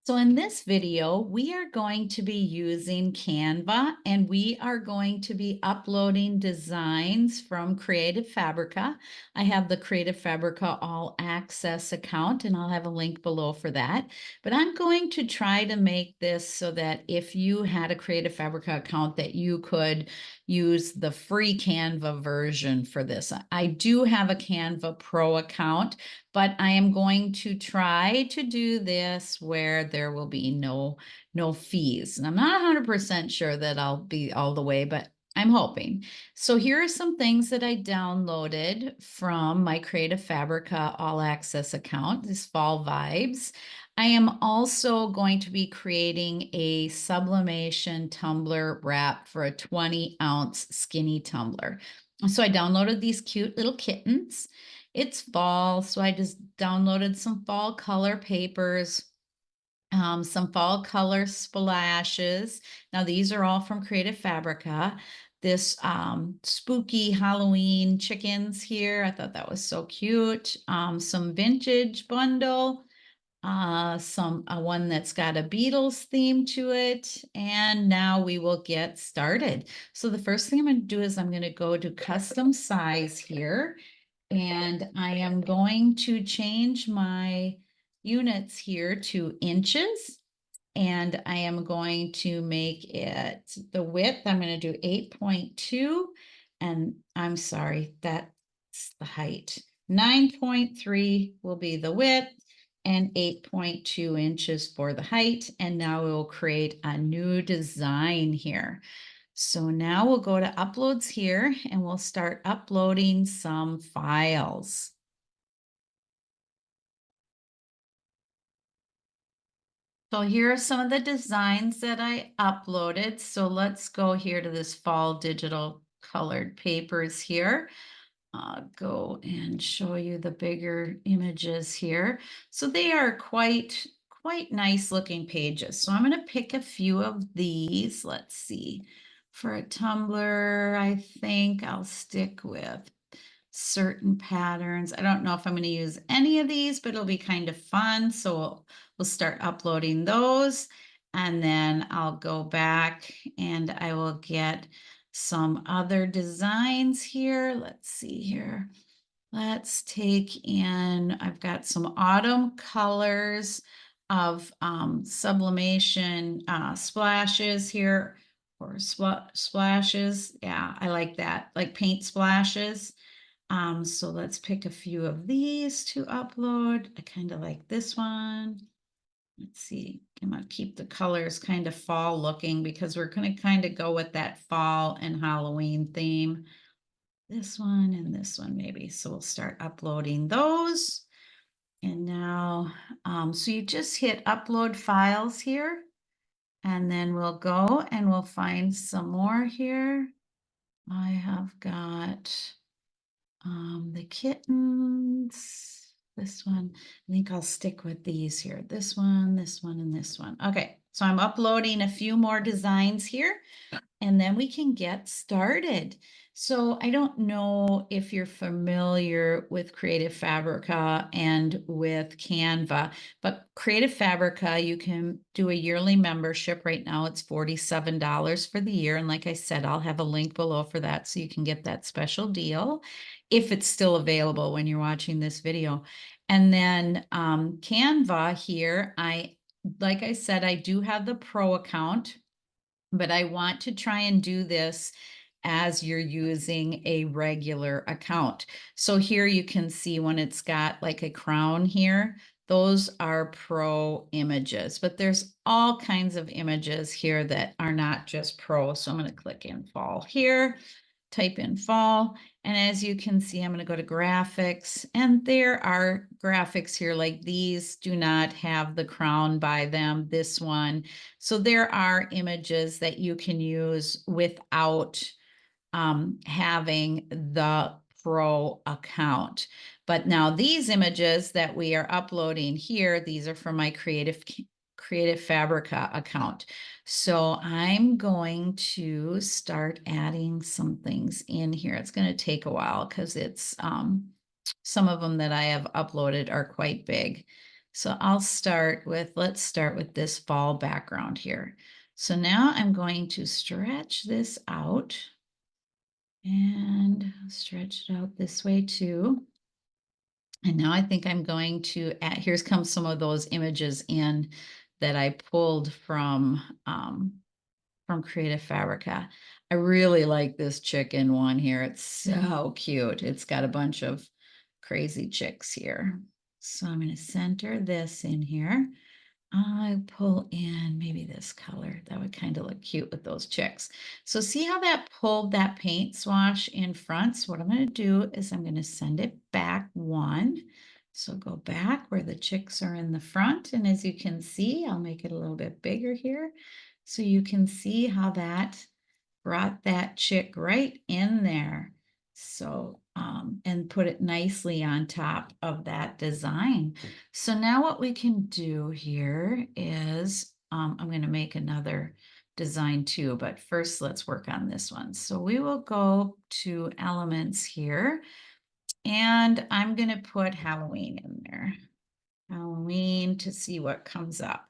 So in this video, we are going to be using Canva and we are going to be uploading designs from Creative Fabrica. I have the Creative Fabrica All Access account and I'll have a link below for that. But I'm going to try to make this so that if you had a Creative Fabrica account that you could use the free Canva version for this. I do have a Canva Pro account, but I am going to try to do this where there will be no fees. And I'm not 100% sure that I'll be all the way, but I'm hoping. So here are some things that I downloaded from my Creative Fabrica All Access account, this fall vibes. I am also going to be creating a sublimation tumbler wrap for a 20-ounce skinny tumbler. So I downloaded these cute little kittens. It's fall, so I just downloaded some fall color papers, some fall color splashes. Now these are all from Creative Fabrica. This spooky Halloween chickens here, I thought that was so cute. Some vintage bundle, some one that's got a Beatles theme to it, and now we will get started. So the first thing I'm going to do is I'm going to go to custom size here. And I am going to change my units here to inches. And I am going to make it the width. I'm going to do 8.2. And I'm sorry, that's the height. 9.3 will be the width and 8.2 inches for the height. And now we will create a new design here. So now we'll go to uploads here and we'll start uploading some files. So here are some of the designs that I uploaded. So let's go here to this fall digital colored papers here. Go and show you the bigger images here. So they are quite nice looking pages. So I'm going to pick a few of these. Let's see. For a tumbler, I think I'll stick with certain patterns. I don't know if I'm going to use any of these, but it'll be kind of fun. So we'll start uploading those. And then I'll go back and I will get some other designs here. Let's see here. Let's take in, I've got some autumn colors of sublimation splashes here, or splashes. Yeah, I like that, like paint splashes. So let's pick a few of these to upload. I kind of like this one. Let's see, I'm gonna keep the colors kind of fall looking because we're gonna kind of go with that fall and Halloween theme. This one and this one maybe. So we'll start uploading those. And now, so you just hit upload files here, and then we'll go and we'll find some more here. I have got the kittens, this one. I think I'll stick with these here. This one, and this one. Okay, so I'm uploading a few more designs here and then we can get started. So I don't know if you're familiar with Creative Fabrica and with Canva, but Creative Fabrica, you can do a yearly membership. Right now it's $47 for the year. And like I said, I'll have a link below for that so you can get that special deal if it's still available when you're watching this video. And then Canva here, like I said, I do have the pro account, but I want to try and do this as you're using a regular account. So here you can see when it's got like a crown here, those are pro images, but there's all kinds of images here that are not just pro. So I'm going to click in fall here, type in fall. And as you can see, I'm going to go to graphics, and there are graphics here like these do not have the crown by them, this one. So there are images that you can use without having the pro account. But now these images that we are uploading here, these are from my Creative Fabrica account. So I'm going to start adding some things in here. It's going to take a while because it's some of them that I have uploaded are quite big. So let's start with this fall background here. So now I'm going to stretch this out and stretch it out this way too. And now I think I'm going to add, here's come some of those images in that I pulled from Creative Fabrica. I really like this chicken one here. It's so cute. It's got a bunch of crazy chicks here. So I'm going to center this in here. I pull in maybe this color. That would kind of look cute with those chicks. So see how that pulled that paint swatch in front? So what I'm going to do is I'm going to send it back one. So go back where the chicks are in the front. And as you can see, I'll make it a little bit bigger here. So you can see how that brought that chick right in there. So, and put it nicely on top of that design. So now what we can do here is, I'm going to make another design too, but first let's work on this one. So we will go to elements here and I'm going to put Halloween in there. Halloween to see what comes up.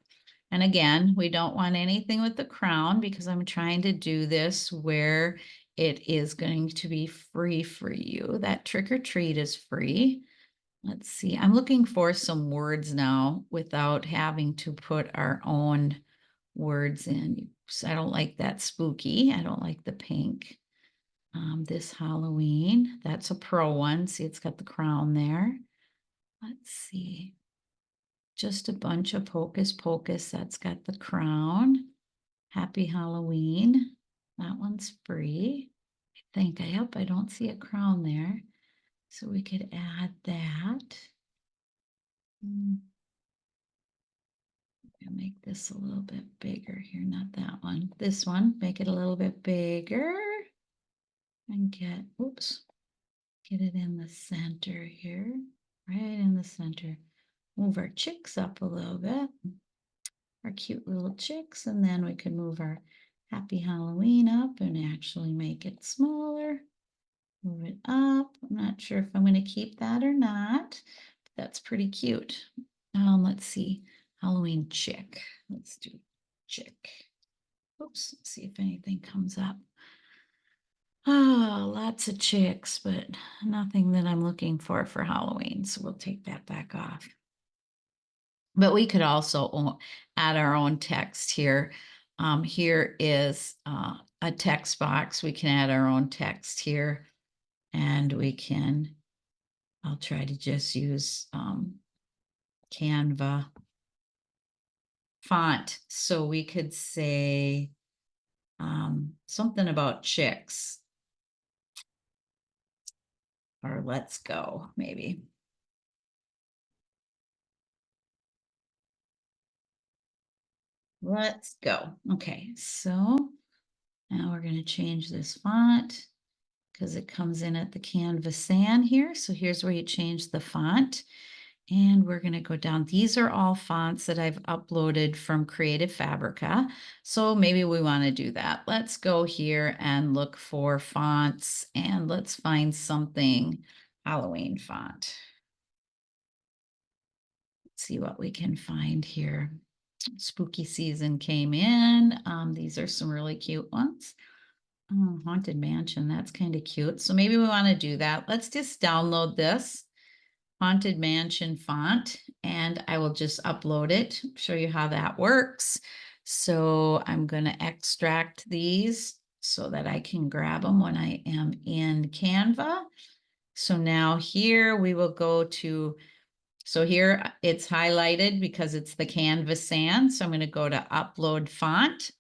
And again, we don't want anything with the crown because I'm trying to do this where it is going to be free for you. That trick or treat is free. Let's see, I'm looking for some words now without having to put our own words in. So I don't like that spooky. I don't like the pink. This Halloween, that's a pro one. See, it's got the crown there. Let's see. Just a bunch of Hocus Pocus. That's got the crown. Happy Halloween. That one's free. I hope I don't see a crown there. So we could add that. I'll make this a little bit bigger here, not that one. This one, make it a little bit bigger. And get it in the center here. Right in the center. Move our chicks up a little bit. Our cute little chicks, and then we can move our Happy Halloween up and actually make it smaller. Move it up. I'm not sure if I'm going to keep that or not. But that's pretty cute. Let's see. Halloween chick. Let's do chick. Oops. Let's see if anything comes up. Oh, lots of chicks, but nothing that I'm looking for Halloween. So we'll take that back off. But we could also add our own text here. Here is a text box. We can add our own text here and I'll try to just use Canva font. So we could say something about chicks or let's go maybe. Let's go. Okay, so now we're going to change this font because it comes in at the Canvas sand here. So here's where you change the font. And we're going to go down. These are all fonts that I've uploaded from Creative Fabrica. So maybe we want to do that. Let's go here and look for fonts and let's find something Halloween font. Let's see what we can find here. Spooky season came in. These are some really cute ones. Oh, Haunted Mansion, that's kind of cute. So maybe we want to do that. Let's just download this Haunted Mansion font and I will just upload it, show you how that works. So I'm going to extract these so that I can grab them when I am in Canva. So now here we will go to, so here it's highlighted because it's the Canvas sand. So I'm going to go to upload font.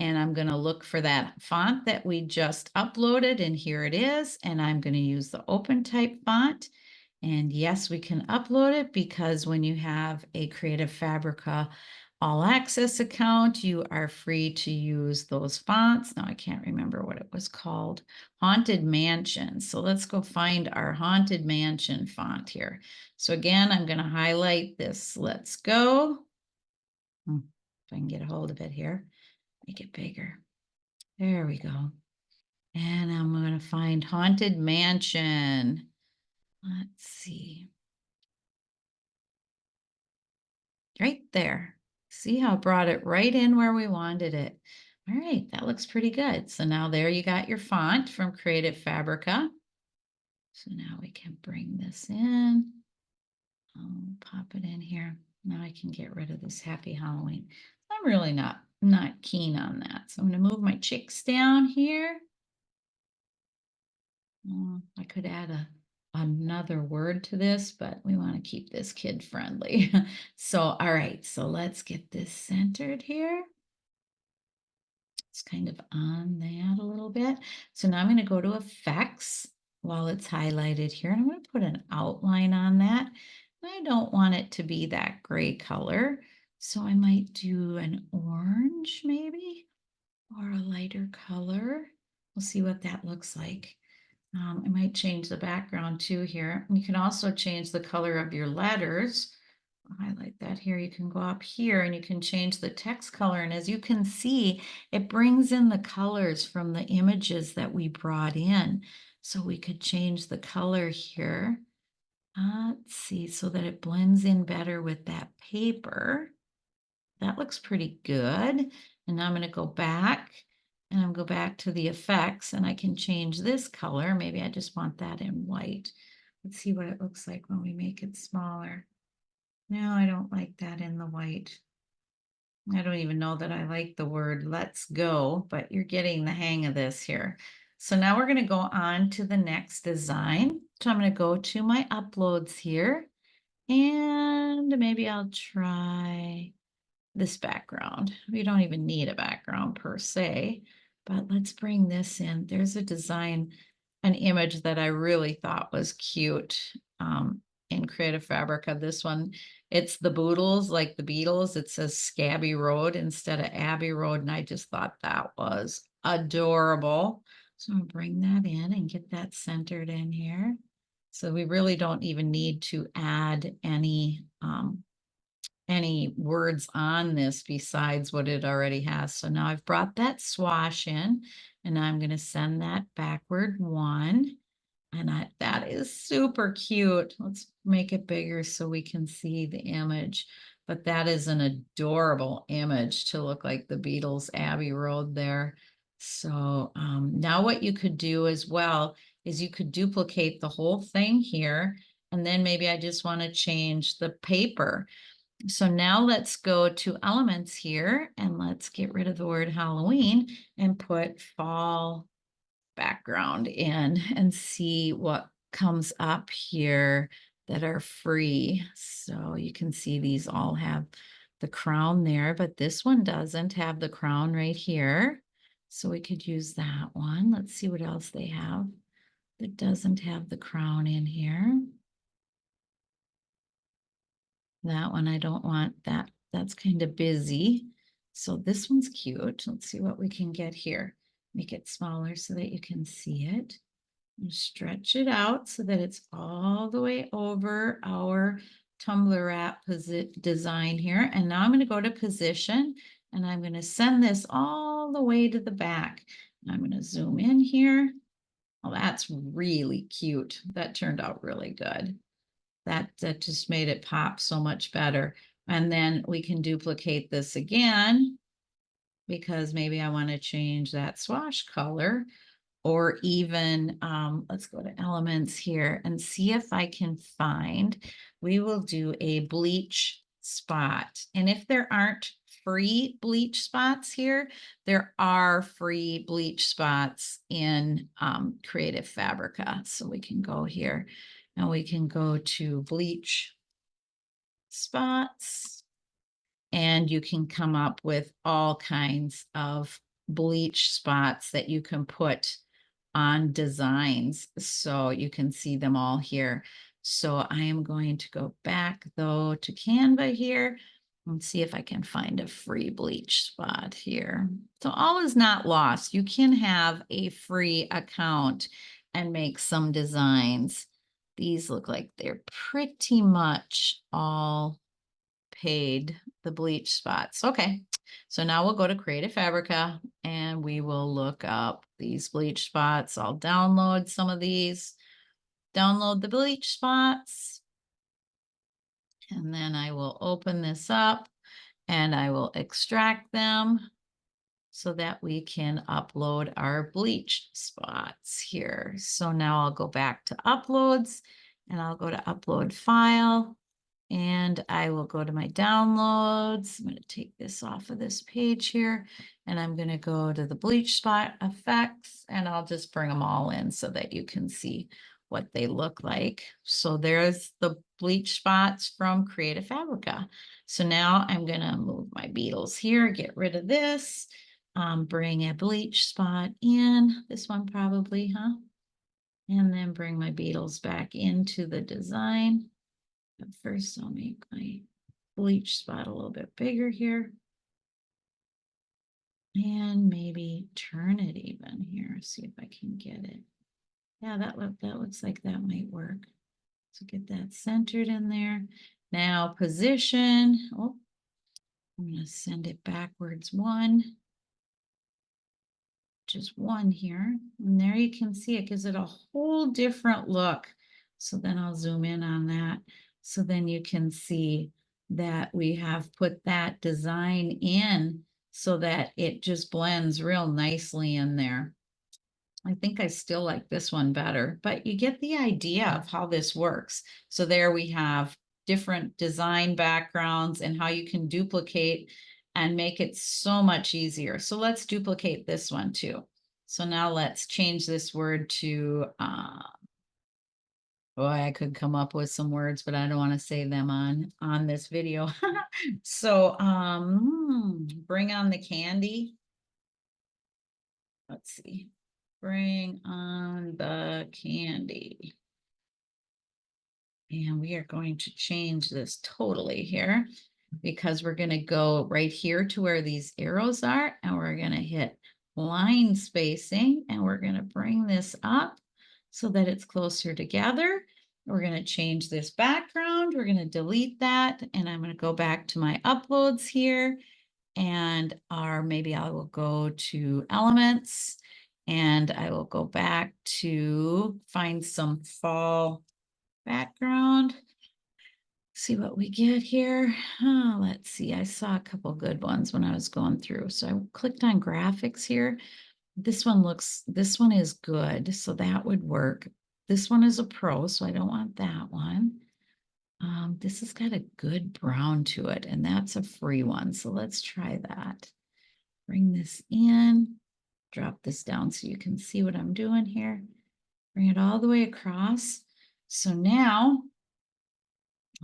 And I'm going to look for that font that we just uploaded, and here it is. And I'm going to use the open type font. And yes, we can upload it because when you have a Creative Fabrica All Access account, you are free to use those fonts. Now I can't remember what it was called. Haunted Mansion. So let's go find our Haunted Mansion font here. So again, I'm going to highlight this. Let's go. If I can get a hold of it here. Make it bigger. There we go. And I'm going to find Haunted Mansion. Let's see. right there. See how it brought it right in where we wanted it. All right, that looks pretty good. So now there you got your font from Creative Fabrica. So now we can bring this in. I'll pop it in here. Now I can get rid of this Happy Halloween. I'm really not keen on that. So I'm going to move my chicks down here. I could add another word to this, but we want to keep this kid friendly. So, all right, so let's get this centered here. It's kind of on that a little bit. So now I'm going to go to effects while it's highlighted here. And I'm going to put an outline on that. I don't want it to be that gray color. So I might do an orange maybe, or a lighter color. We'll see what that looks like. I might change the background too here. You can also change the color of your letters. I'll highlight that here. You can go up here and you can change the text color. And as you can see, it brings in the colors from the images that we brought in. So we could change the color here. Let's see, so that it blends in better with that paper. That looks pretty good. And now I'm going to go back and I'll go back to the effects and I can change this color. Maybe I just want that in white. Let's see what it looks like when we make it smaller. No, I don't like that in the white. I don't even know that I like the word let's go, but you're getting the hang of this here. So now we're going to go on to the next design. So I'm going to go to my uploads here and maybe I'll try this background. We don't even need a background per se, but let's bring this in. There's a design, an image that I really thought was cute in Creative Fabrica. This one, it's the Boodles, like the Beatles. It says Scabby Road instead of Abbey Road, and I just thought that was adorable. So I'm gonna bring that in and get that centered in here. So we really don't even need to add any words on this besides what it already has. So now I've brought that swash in and I'm going to send that backward one. And that is super cute. Let's make it bigger so we can see the image. But that is an adorable image to look like the Beatles Abbey Road there. So now what you could do as well is you could duplicate the whole thing here. And then maybe I just want to change the paper. So now let's go to elements here and let's get rid of the word Halloween and put fall background in and see what comes up here that are free. So you can see these all have the crown there, but this one doesn't have the crown right here. So we could use that one. Let's see what else they have that doesn't have the crown in here. That one, I don't want that. That's kind of busy. So this one's cute. Let's see what we can get here. Make it smaller so that you can see it. And stretch it out so that it's all the way over our tumbler wrap design here. And now I'm going to go to position and I'm going to send this all the way to the back. And I'm going to zoom in here. Oh, that's really cute. That turned out really good. That just made it pop so much better. And then we can duplicate this again because maybe I want to change that swash color, or even let's go to elements here and see if I can find, we will do a bleach spot. And if there aren't free bleach spots here, there are free bleach spots in Creative Fabrica. So we can go here and we can go to bleach spots and you can come up with all kinds of bleach spots that you can put on designs. So you can see them all here. So I am going to go back though to Canva here and see if I can find a free bleach spot here. So all is not lost. You can have a free account and make some designs. These look like they're pretty much all paid, the bleach spots. Okay, so now we'll go to Creative Fabrica and we will look up these bleach spots. I'll download some of these, download the bleach spots. And then I will open this up and I will extract them so that we can upload our bleach spots here. So now I'll go back to uploads and I'll go to upload file and I will go to my downloads. I'm going to take this off of this page here and I'm going to go to the bleach spot effects and I'll just bring them all in so that you can see what they look like. So there's the bleach spots from Creative Fabrica. So now I'm going to move my beetles here, get rid of this, bring a bleach spot in, this one probably, huh? And then bring my beetles back into the design. But first I'll make my bleach spot a little bit bigger here. And maybe turn it even here, see if I can get it. Yeah, that looks like that might work. So get that centered in there. Now position. Oh, I'm going to send it backwards one. Just one here. And there you can see it gives it a whole different look. So then I'll zoom in on that. So then you can see that we have put that design in so that it just blends real nicely in there. I think I still like this one better, but you get the idea of how this works. So there we have different design backgrounds and how you can duplicate and make it so much easier. So let's duplicate this one too. So now let's change this word to, boy, I could come up with some words, but I don't want to say them on this video. So bring on the candy. Let's see. Bring on the candy. And we are going to change this totally here because we're going to go right here to where these arrows are and we're going to hit line spacing and we're going to bring this up so that it's closer together. We're going to change this background. We're going to delete that and I'm going to go back to my uploads here and maybe I will go to elements and I will go back to find some fall background. See what we get here. Let's see. I saw a couple good ones when I was going through. So I clicked on graphics here. This one is good. So that would work. This one is a pro, so I don't want that one. This has got a good brown to it, and that's a free one. So let's try that. Bring this in, drop this down so you can see what I'm doing here. Bring it all the way across. So now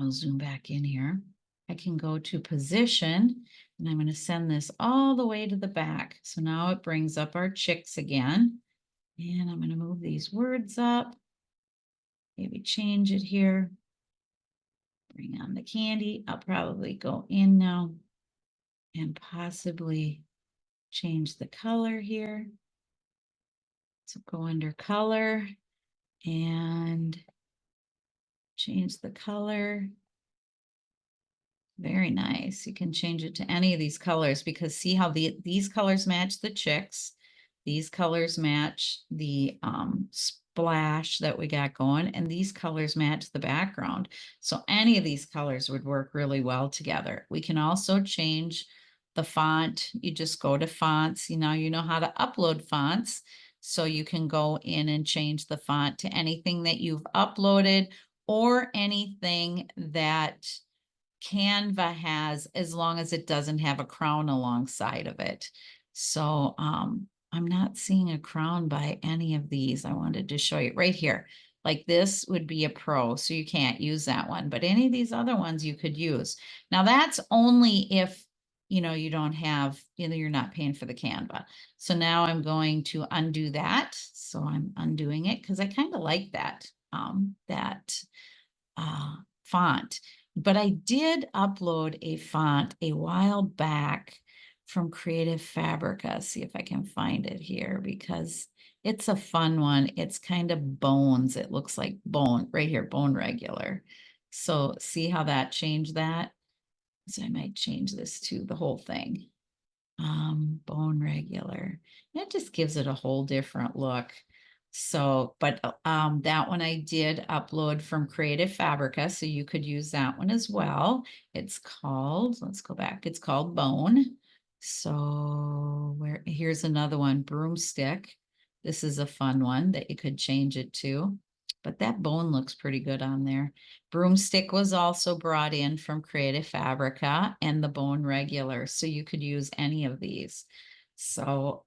I'll zoom back in here. I can go to position and I'm going to send this all the way to the back. So now it brings up our chicks again. And I'm going to move these words up. Maybe change it here. Bring on the candy. I'll probably go in now and possibly change the color here. So go under color and change the color. Very nice. You can change it to any of these colors because see how these colors match the chicks. These colors match the splash that we got going, and these colors match the background. So any of these colors would work really well together. We can also change the font. You just go to fonts. You know how to upload fonts. So you can go in and change the font to anything that you've uploaded or anything that Canva has, as long as it doesn't have a crown alongside of it. So I'm not seeing a crown by any of these. I wanted to show you right here. Like this would be a pro, so you can't use that one, but any of these other ones you could use. Now that's only if you don't have, you're not paying for the Canva. So now I'm going to undo that. So I'm undoing it because I kind of like that font. But I did upload a font a while back from Creative Fabrica. See if I can find it here because it's a fun one. It's kind of bones. It looks like bone right here, bone regular. So see how that changed that? So I might change this to the whole thing. Bone regular. It just gives it a whole different look. So, but that one I did upload from Creative Fabrica, so you could use that one as well. It's called, let's go back, it's called Bone. So here's another one, Broomstick. This is a fun one that you could change it to, but that bone looks pretty good on there. Broomstick was also brought in from Creative Fabrica, and the Bone Regular, so you could use any of these. So,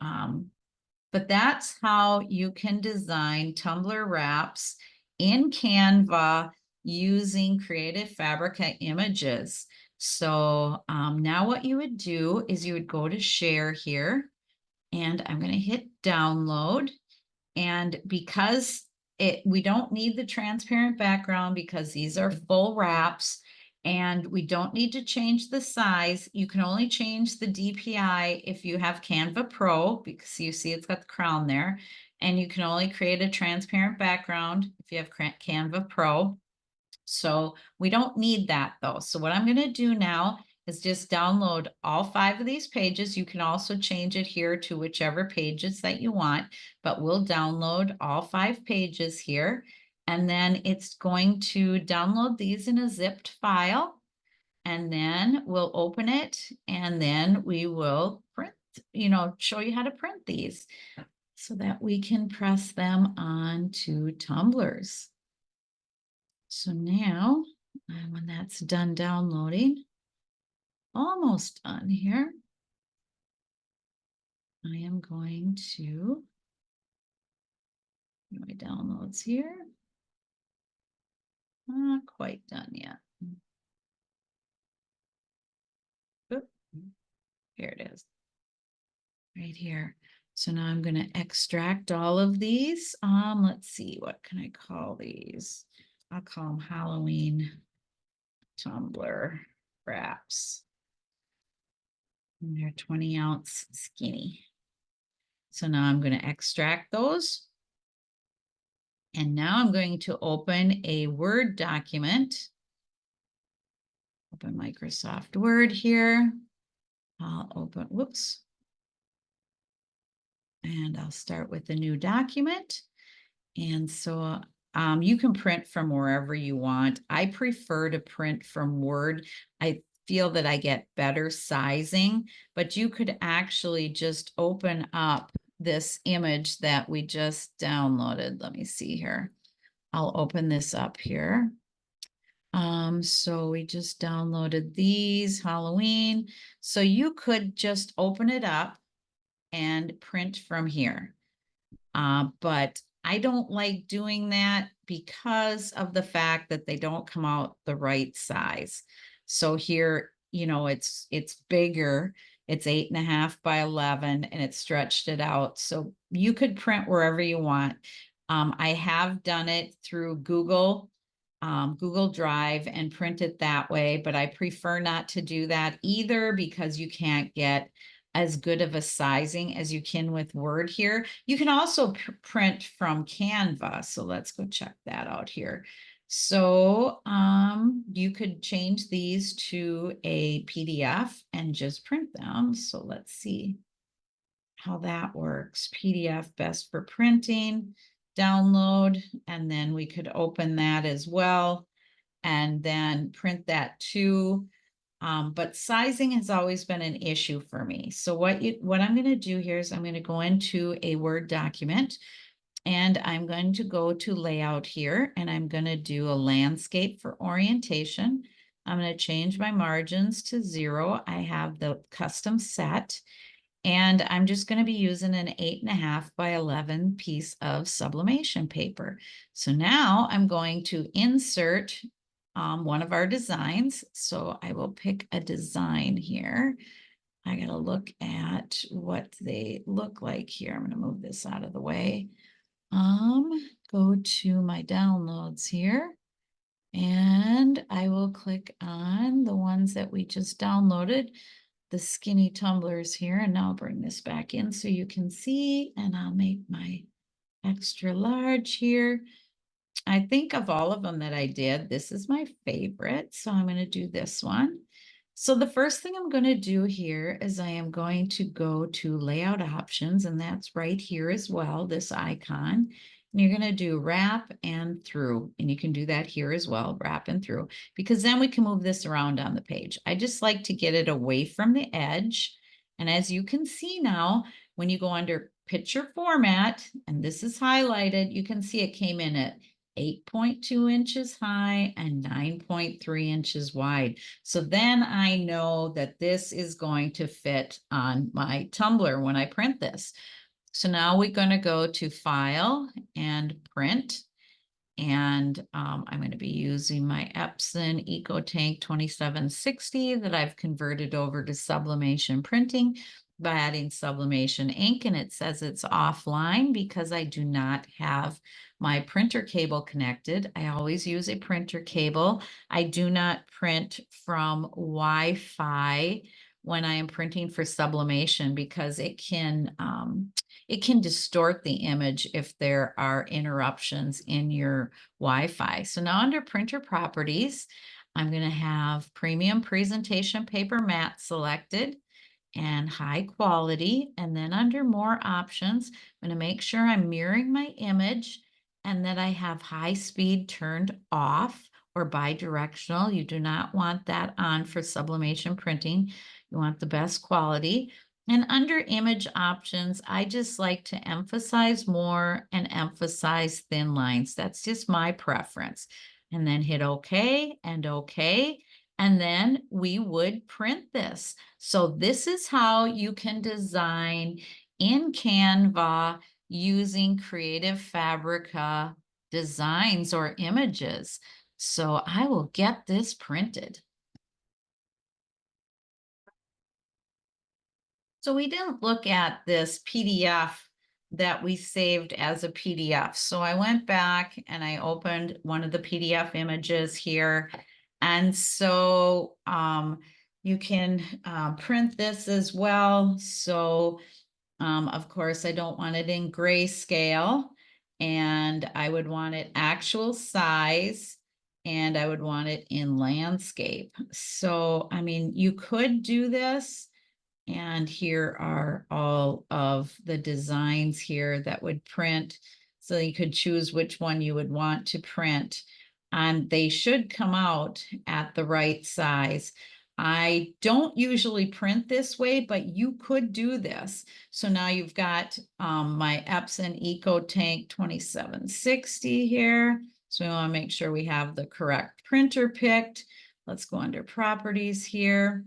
but that's how you can design tumbler wraps in Canva using Creative Fabrica images. So now what you would do is you would go to share here, and I'm going to hit download. And because we don't need the transparent background because these are full wraps, and we don't need to change the size. You can only change the DPI if you have Canva Pro, because you see it's got the crown there. And you can only create a transparent background if you have Canva Pro. So we don't need that though. So what I'm going to do now is just download all 5 of these pages. You can also change it here to whichever pages that you want, but we'll download all 5 pages here. And then it's going to download these in a zipped file. And then we'll open it, and then we will print, show you how to print these so that we can press them onto tumblers. So now, when that's done downloading, almost done here, I am going to my downloads here. Not quite done yet. Oop, here it is, right here. So now I'm going to extract all of these. Let's see, what can I call these? I'll call them Halloween tumbler wraps. And they're 20-ounce skinny. So now I'm going to extract those. And now I'm going to open a Word document. Open Microsoft Word here. I'll open, whoops. And I'll start with a new document. And so you can print from wherever you want. I prefer to print from Word. I feel that I get better sizing, but you could actually just open up this image that we just downloaded. Let me see here. I'll open this up here. So we just downloaded these Halloween. So you could just open it up and print from here. But I don't like doing that because of the fact that they don't come out the right size. So here, it's bigger. It's 8.5 by 11, and it's stretched it out. So you could print wherever you want. I have done it through Google Drive and print it that way, but I prefer not to do that either because you can't get as good of a sizing as you can with Word here. You can also print from Canva. So let's go check that out here. So you could change these to a PDF and just print them. So let's see how that works. PDF best for printing, download, and then we could open that as well and then print that too. But sizing has always been an issue for me. So what I'm going to do here is I'm going to go into a Word document, and I'm going to go to layout here, and I'm going to do a landscape for orientation. I'm going to change my margins to 0. I have the custom set, and I'm just going to be using an 8.5 by 11 piece of sublimation paper. So now I'm going to insert one of our designs. So I will pick a design here. I got to look at what they look like here. I'm going to move this out of the way. Go to my downloads here, and I will click on the ones that we just downloaded, the skinny tumblers here. And now I'll bring this back in so you can see, and I'll make my extra large here. I think of all of them that I did, this is my favorite. So I'm going to do this one. So the first thing I'm going to do here is I am going to go to layout options, and that's right here as well, this icon. And you're going to do wrap and through, and you can do that here as well, wrap and through, because then we can move this around on the page. I just like to get it away from the edge. And as you can see now, when you go under picture format, and this is highlighted, you can see it came in at 8.2 inches high and 9.3 inches wide. So then I know that this is going to fit on my tumbler when I print this. So now we're going to go to File and Print. And I'm going to be using my Epson EcoTank 2760 that I've converted over to sublimation printing by adding sublimation ink. And it says it's offline because I do not have my printer cable connected. I always use a printer cable. I do not print from Wi-Fi when I am printing for sublimation because it can distort the image if there are interruptions in your Wi-Fi. So now under printer properties, I'm going to have premium presentation paper matte selected and high quality. And then under more options, I'm going to make sure I'm mirroring my image and that I have high speed turned off or bi-directional. You do not want that on for sublimation printing. You want the best quality. And under image options, I just like to emphasize more and emphasize thin lines. That's just my preference. And then hit OK and OK. And then we would print this. So this is how you can design in Canva using Creative Fabrica designs or images. So I will get this printed. So we didn't look at this PDF that we saved as a PDF. So I went back and I opened one of the PDF images here. And so you can print this as well. So of course, I don't want it in grayscale, and I would want it actual size, and I would want it in landscape. So, I mean, you could do this. And here are all of the designs here that would print. So you could choose which one you would want to print. And they should come out at the right size. I don't usually print this way, but you could do this. So now you've got my Epson EcoTank 2760 here. So we want to make sure we have the correct printer picked. Let's go under properties here.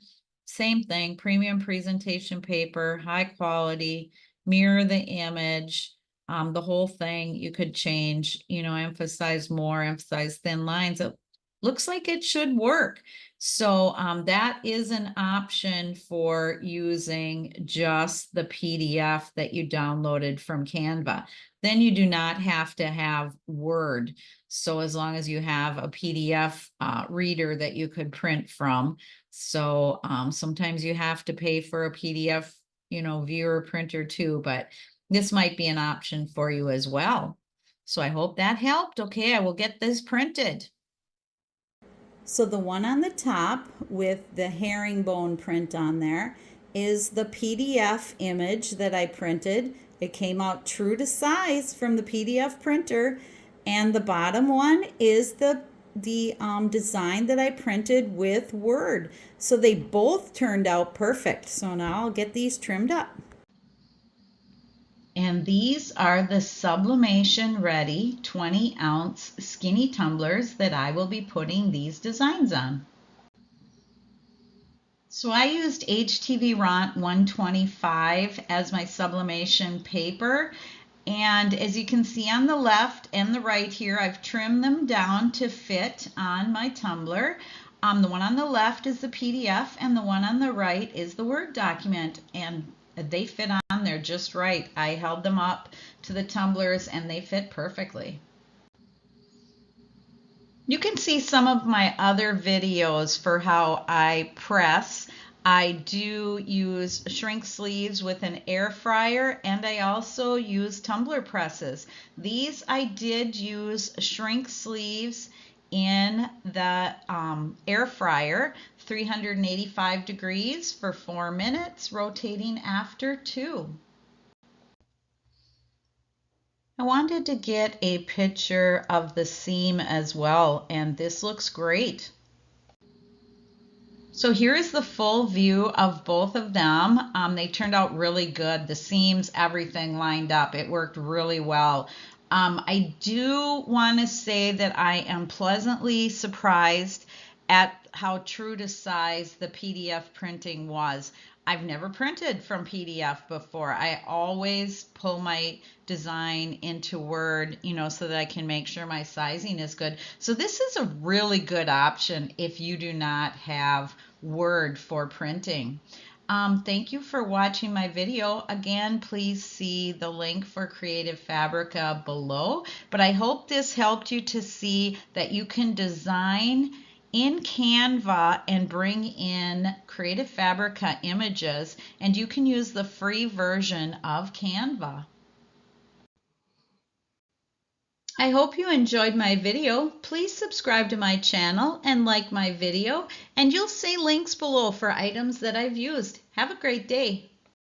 Same thing, premium presentation paper, high quality, mirror the image, the whole thing. You could change, emphasize more, emphasize thin lines. It looks like it should work. So that is an option for using just the PDF that you downloaded from Canva. Then you do not have to have Word. So as long as you have a PDF reader that you could print from. So sometimes you have to pay for a PDF, viewer printer too, but this might be an option for you as well. So I hope that helped. Okay, I will get this printed. So the one on the top with the herringbone print on there is the PDF image that I printed. It came out true to size from the PDF printer. And the bottom one is the design that I printed with Word. So they both turned out perfect. So now I'll get these trimmed up. And these are the Sublimation Ready 20-ounce skinny tumblers that I will be putting these designs on. So I used HTV Ront 125 as my sublimation paper. And as you can see on the left and the right here, I've trimmed them down to fit on my tumbler. The one on the left is the PDF and the one on the right is the Word document, and they fit on there just right. I held them up to the tumblers and they fit perfectly. You can see some of my other videos for how I press. I do use shrink sleeves with an air fryer, and I also use tumbler presses. These I did use shrink sleeves in the air fryer, 385 degrees for 4 minutes, rotating after 2. I wanted to get a picture of the seam as well, and this looks great. So here is the full view of both of them. They turned out really good. The seams, everything lined up. It worked really well. I do want to say that I am pleasantly surprised at how true to size the PDF printing was. I've never printed from PDF before. I always pull my design into Word, so that I can make sure my sizing is good. So this is a really good option if you do not have Word for printing. Thank you for watching my video. Again, please see the link for Creative Fabrica below. But I hope this helped you to see that you can design in Canva and bring in Creative Fabrica images, and you can use the free version of Canva. I hope you enjoyed my video. Please subscribe to my channel and like my video, and you'll see links below for items that I've used. Have a great day.